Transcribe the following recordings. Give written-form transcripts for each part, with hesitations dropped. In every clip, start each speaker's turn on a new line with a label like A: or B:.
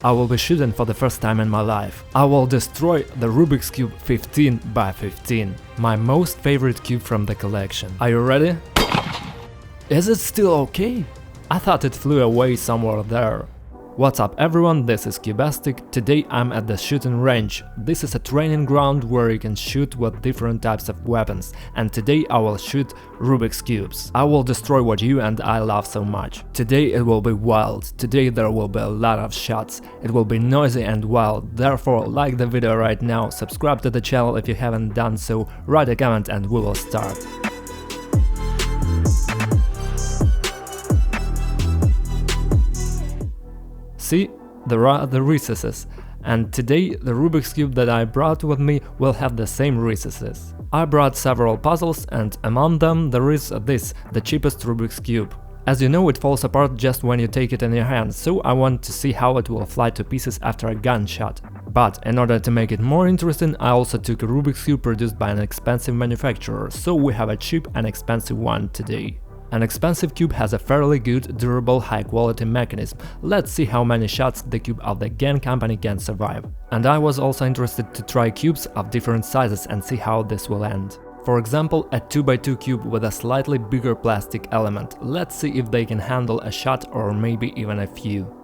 A: I will be shooting for the first time in my life. I will destroy the Rubik's Cube 15 by 15, my most favorite cube from the collection. Are you ready? Is it still okay? I thought it flew away somewhere there. What's up everyone, this is Cubastic. Today I'm at the shooting range. This is a training ground where you can shoot with different types of weapons, and today I will shoot Rubik's Cubes. I will destroy what you and I love so much. Today it will be wild, today there will be a lot of shots, it will be noisy and wild, therefore like the video right now, subscribe to the channel if you haven't done so, write a comment and we will start. See, there are the recesses, and today the Rubik's Cube that I brought with me will have the same recesses. I brought several puzzles and among them there is this, the cheapest Rubik's Cube. As you know, it falls apart just when you take it in your hand, so I want to see how it will fly to pieces after a gunshot. But in order to make it more interesting, I also took a Rubik's Cube produced by an expensive manufacturer, so we have a cheap and expensive one today. An expensive cube has a fairly good, durable, high-quality mechanism. Let's see how many shots the cube of the GEN company can survive. And I was also interested to try cubes of different sizes and see how this will end. For example, a 2x2 cube with a slightly bigger plastic element. Let's see if they can handle a shot or maybe even a few.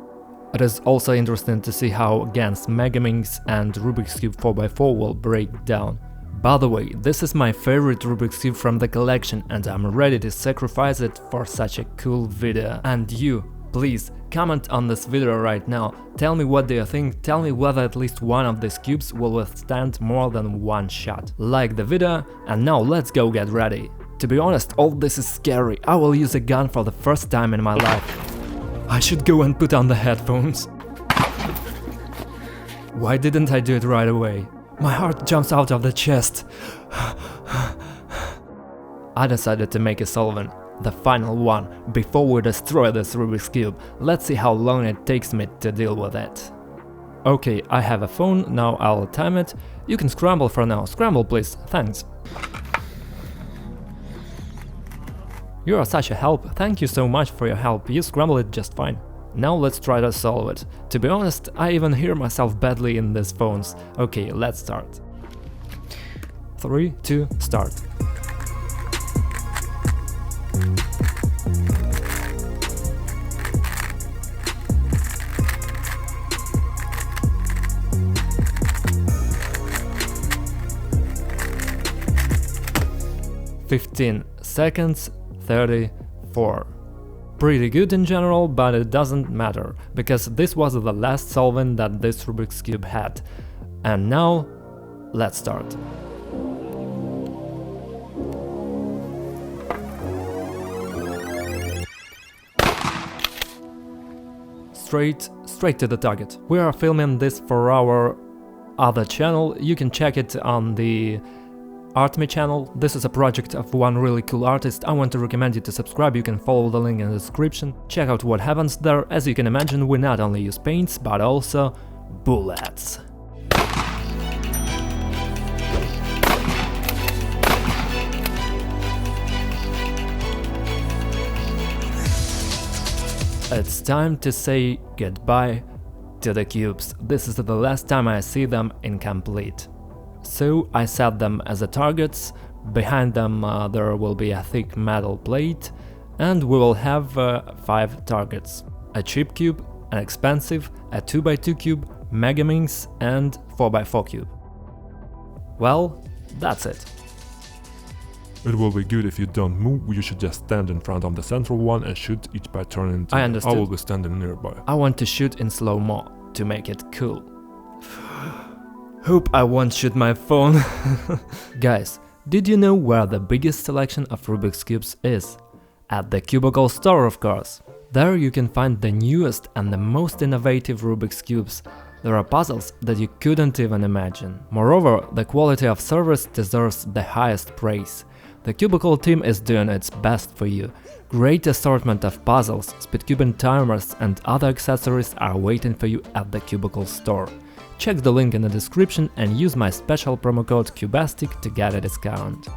A: It is also interesting to see how GEN's Megaminx and Rubik's Cube 4x4 will break down. By the way, this is my favorite Rubik's Cube from the collection and I'm ready to sacrifice it for such a cool video. And you, please, comment on this video right now, tell me what do you think, tell me whether at least one of these cubes will withstand more than one shot. Like the video, and now let's go get ready. To be honest, all this is scary, I will use a gun for the first time in my life. I should go and put on the headphones. Why didn't I do it right away? My heart jumps out of the chest. I decided to make a solvent, the final one, before we destroy this Rubik's Cube. Let's see how long it takes me to deal with it. Okay, I have a phone, now I'll time it. You can scramble for now, scramble please, thanks. You are such a help, thank you so much for your help, you scramble it just fine. Now let's try to solve it. To be honest, I even hear myself badly in these phones. Okay, let's start. 3, 2, start. "15 seconds, 34. Pretty good in general, but it doesn't matter, because this was the last solvent that this Rubik's Cube had. And now, let's start. Straight to the target. We are filming this for our other channel, you can check it on the ArtMe channel. This is a project of one really cool artist. I want to recommend you to subscribe, you can follow the link in the description. Check out what happens there. As you can imagine, we not only use paints, but also bullets. It's time to say goodbye to the cubes. This is the last time I see them incomplete. So I set them as the targets, behind them there will be a thick metal plate, and we will have 5 targets. A cheap cube, an expensive, a 2x2 cube, Megaminx and 4x4 cube. Well, that's it.
B: It will be good if you don't move, you should just stand in front of the central one and shoot each by turning.
A: I understood.
B: I will be standing nearby.
A: I want to shoot in slow-mo, to make it cool. Hope I won't shoot my phone. Guys, did you know where the biggest selection of Rubik's Cubes is? At the Cubicle store, of course. There you can find the newest and the most innovative Rubik's Cubes. There are puzzles that you couldn't even imagine. Moreover, the quality of service deserves the highest praise. The Cubicle team is doing its best for you. Great assortment of puzzles, speedcubing timers and other accessories are waiting for you at the Cubicle store. Check the link in the description and use my special promo code Cubastic to get a discount.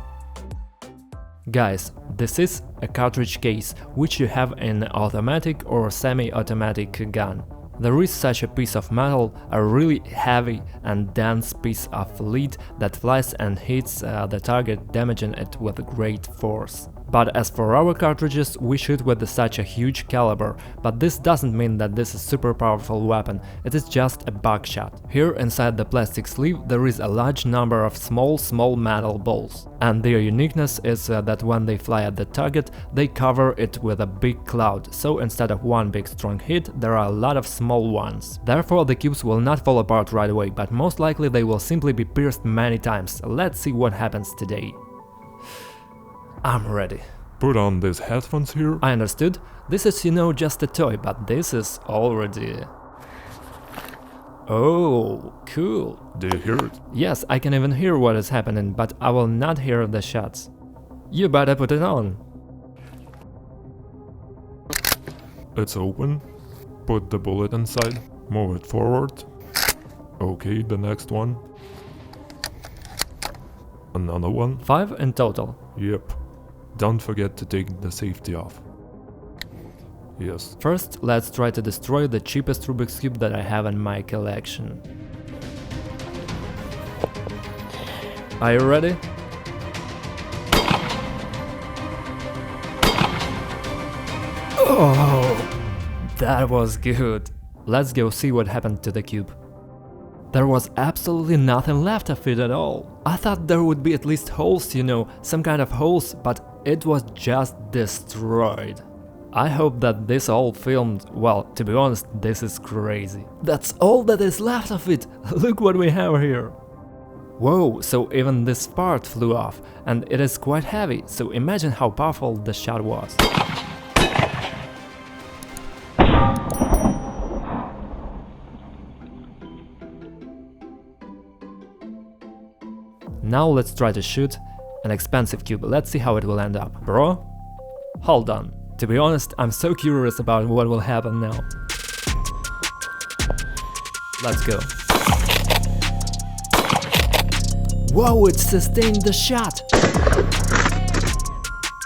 A: Guys, this is a cartridge case, which you have in automatic or semi-automatic gun. There is such a piece of metal, a really heavy and dense piece of lead that flies and hits the target, damaging it with great force. But as for our cartridges, we shoot with such a huge caliber, but this doesn't mean that this is super powerful weapon, it is just a buckshot. Here inside the plastic sleeve there is a large number of small metal balls, and their uniqueness is that when they fly at the target, they cover it with a big cloud, so instead of one big strong hit, there are a lot of small ones. Therefore the cubes will not fall apart right away, but most likely they will simply be pierced many times. Let's see what happens today. I'm ready.
B: Put on these headphones here.
A: I understood. This is, just a toy, but this is already... Oh, cool.
B: Do you hear it?
A: Yes, I can even hear what is happening, but I will not hear the shots. You better put it on.
B: It's open. Put the bullet inside. Move it forward. Okay, the next one. Another one.
A: 5 in total.
B: Yep. Don't forget to take the safety off. Yes.
A: First, let's try to destroy the cheapest Rubik's Cube that I have in my collection. Are you ready? Oh, that was good. Let's go see what happened to the cube. There was absolutely nothing left of it at all. I thought there would be at least holes, some kind of holes, but it was just destroyed. I hope that this all filmed. Well, to be honest, this is crazy. That's all that is left of it. Look what we have here. Whoa, so even this part flew off, and it is quite heavy, so imagine how powerful the shot was. Now let's try to shoot an expensive cube. Let's see how it will end up. Bro? Hold on. To be honest, I'm so curious about what will happen now. Let's go. Whoa, it sustained the shot!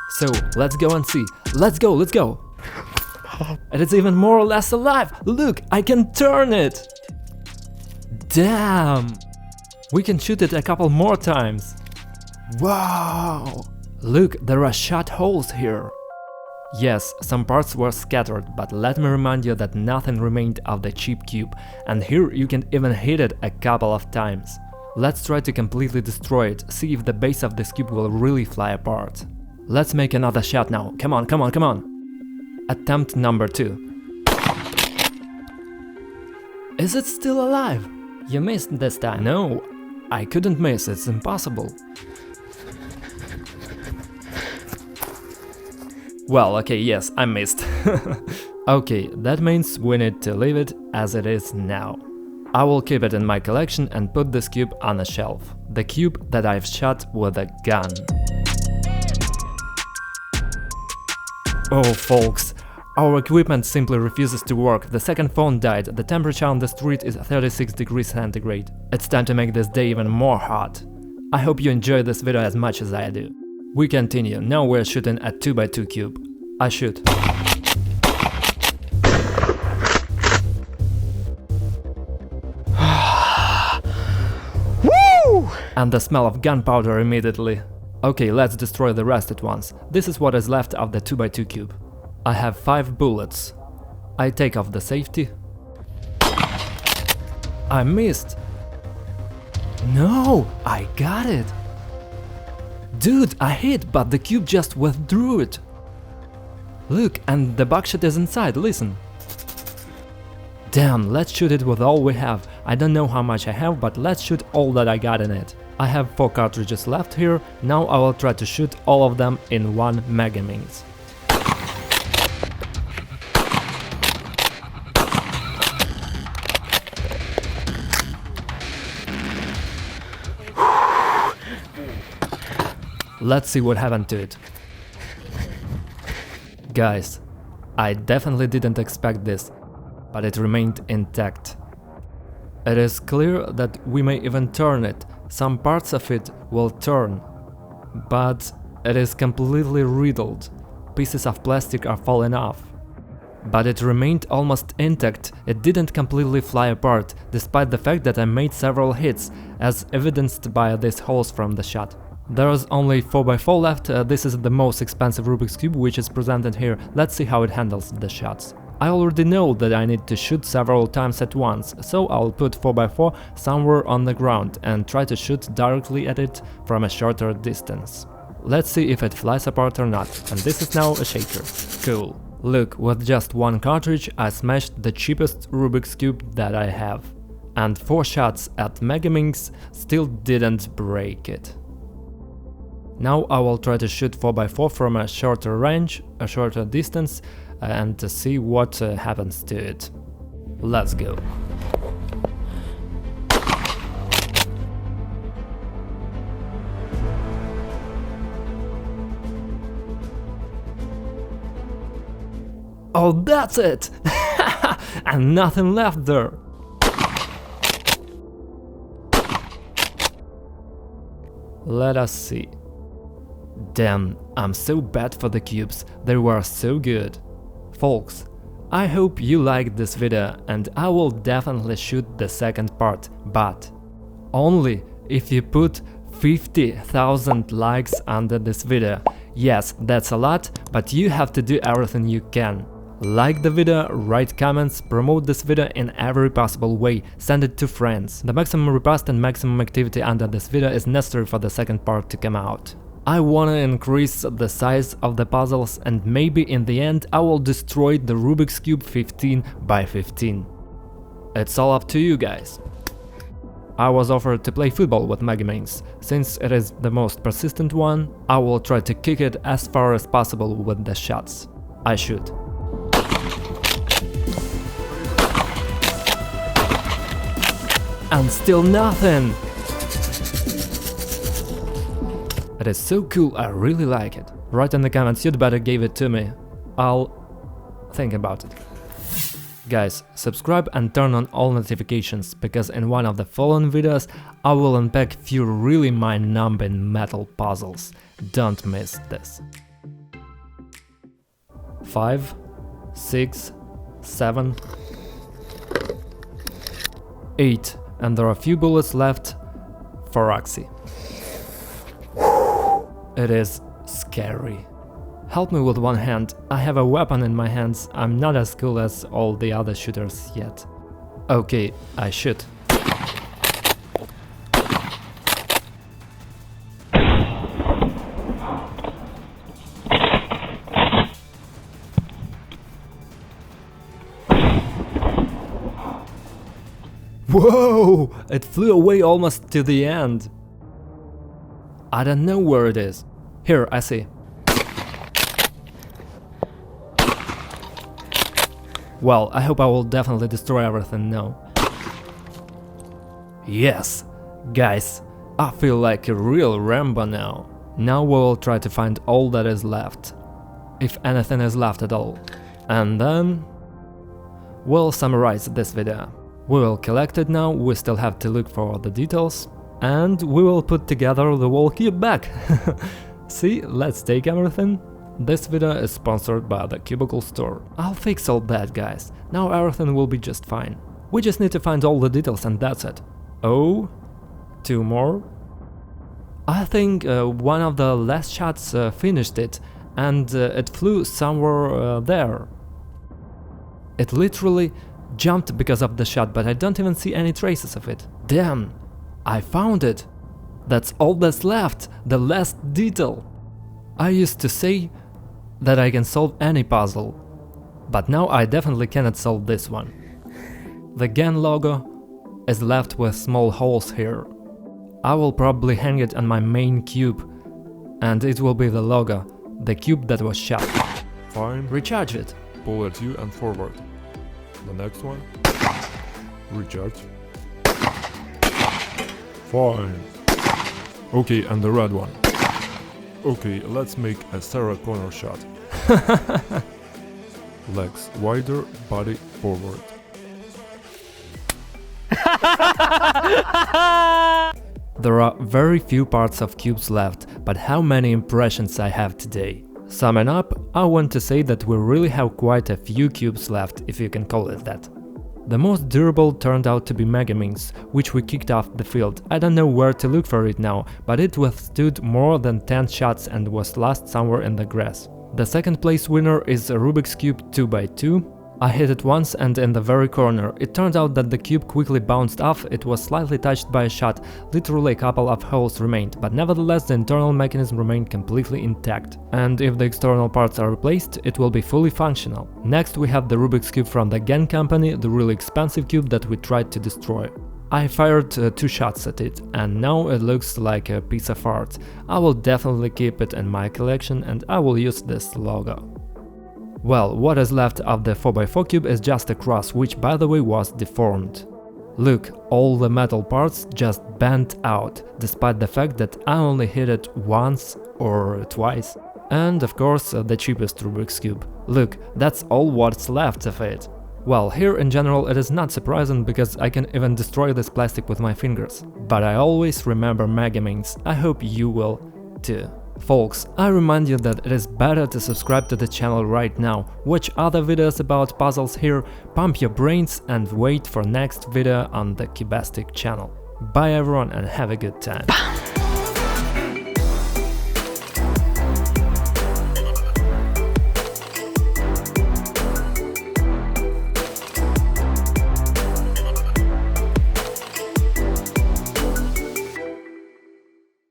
A: So, let's go and see. Let's go! And it's even more or less alive! Look, I can turn it! Damn! We can shoot it a couple more times. Wow! Look, there are shot holes here. Yes, some parts were scattered, but let me remind you that nothing remained of the cheap cube, and here you can even hit it a couple of times. Let's try to completely destroy it, see if the base of this cube will really fly apart. Let's make another shot now. Come on. Attempt number 2. Is it still alive? You missed this time. No, I couldn't miss, it's impossible. Well, okay, yes, I missed. Okay, that means we need to leave it as it is now. I will keep it in my collection and put this cube on a shelf. The cube that I've shot with a gun. Oh, folks, our equipment simply refuses to work. The second phone died, the temperature on the street is 36 degrees centigrade. It's time to make this day even more hot. I hope you enjoyed this video as much as I do. We continue, now we're shooting a 2x2 cube. I shoot. Woo! And the smell of gunpowder immediately. Okay, let's destroy the rest at once. This is what is left of the 2x2 cube. I have 5 bullets. I take off the safety. I missed. No, I got it. Dude, I hit, but the cube just withdrew it. Look, and the buckshot is inside, listen. Damn, let's shoot it with all we have. I don't know how much I have, but let's shoot all that I got in it. I have 4 cartridges left here, now I will try to shoot all of them in one Megaminx. Let's see what happened to it. Guys, I definitely didn't expect this, but it remained intact. It is clear that we may even turn it, some parts of it will turn, but it is completely riddled, pieces of plastic are falling off. but it remained almost intact. It didn't completely fly apart, despite the fact that I made several hits, as evidenced by these holes from the shot. There's only 4x4 left. This is the most expensive Rubik's Cube which is presented here. Let's see how it handles the shots. I already know that I need to shoot several times at once, so I'll put 4x4 somewhere on the ground and try to shoot directly at it from a shorter distance. Let's see if it flies apart or not, and this is now a shaker. Cool. Look, with just one cartridge I smashed the cheapest Rubik's Cube that I have. And 4 shots at Megaminx still didn't break it. Now I will try to shoot 4x4 from a shorter range, a shorter distance, and to see what happens to it. Let's go. Oh, that's it! And nothing left there. Let us see. Damn, I'm so bad for the cubes, they were so good. Folks, I hope you liked this video and I will definitely shoot the second part, but only if you put 50,000 likes under this video. Yes, that's a lot, but you have to do everything you can. Like the video, write comments, promote this video in every possible way, send it to friends. The maximum repost and maximum activity under this video is necessary for the second part to come out. I wanna increase the size of the puzzles and maybe in the end I will destroy the Rubik's Cube 15 by 15. It's all up to you guys. I was offered to play football with Megaminx. Since it is the most persistent one, I will try to kick it as far as possible with the shots. I shoot. And still nothing! It is so cool, I really like it. Write in the comments, you'd better give it to me. I'll think about it. Guys, subscribe and turn on all notifications, because in one of the following videos I will unpack few really mind-numbing metal puzzles. Don't miss this. 5, 6, 7, 8, and there are a few bullets left for Roxy. It is scary. Help me with one hand, I have a weapon in my hands, I'm not as cool as all the other shooters yet. Okay, I shoot. Whoa! It flew away almost to the end. I don't know where it is. Here, I see. Well, I hope I will definitely destroy everything now. Yes! Guys, I feel like a real Rambo now. Now we will try to find all that is left. If anything is left at all. And then we'll summarize this video. We will collect it now, we still have to look for the details. And we will put together the whole cube back. See, let's take everything. This video is sponsored by the Cubicle Store. I'll fix all that, guys. Now everything will be just fine. We just need to find all the details and that's it. Oh, 2 more. I think one of the last shots finished it, and it flew somewhere there. It literally jumped because of the shot, but I don't even see any traces of it. Damn, I found it. That's all that's left, the last detail. I used to say that I can solve any puzzle, but now I definitely cannot solve this one. The GAN logo is left with small holes here. I will probably hang it on my main cube, and it will be the logo, the cube that was shot.
B: Fine.
A: Recharge it.
B: Pull at you and forward. The next one. Recharge. Fine. Okay, and the red one. Okay, let's make a Sarah Connor shot. Legs wider, body forward.
A: There are very few parts of cubes left, but how many impressions I have today. Summing up, I want to say that we really have quite a few cubes left, if you can call it that. The most durable turned out to be Megaminx, which we kicked off the field. I don't know where to look for it now, but it withstood more than 10 shots and was lost somewhere in the grass. The second place winner is a Rubik's Cube 2x2. I hit it once and in the very corner. It turned out that the cube quickly bounced off, it was slightly touched by a shot, literally a couple of holes remained, but nevertheless the internal mechanism remained completely intact. And if the external parts are replaced, it will be fully functional. Next we have the Rubik's Cube from the Gen company, the really expensive cube that we tried to destroy. I fired 2 shots at it, and now it looks like a piece of art. I will definitely keep it in my collection and I will use this logo. Well, what is left of the 4x4 cube is just a cross, which by the way was deformed. Look, all the metal parts just bent out, despite the fact that I only hit it once or twice. And of course the cheapest Rubik's Cube. Look, that's all what's left of it. Well, here in general it is not surprising because I can even destroy this plastic with my fingers. But I always remember Megaminx, I hope you will too. Folks, I remind you that it is better to subscribe to the channel right now, watch other videos about puzzles here, pump your brains and wait for next video on the Cubastic channel. Bye everyone and have a good time.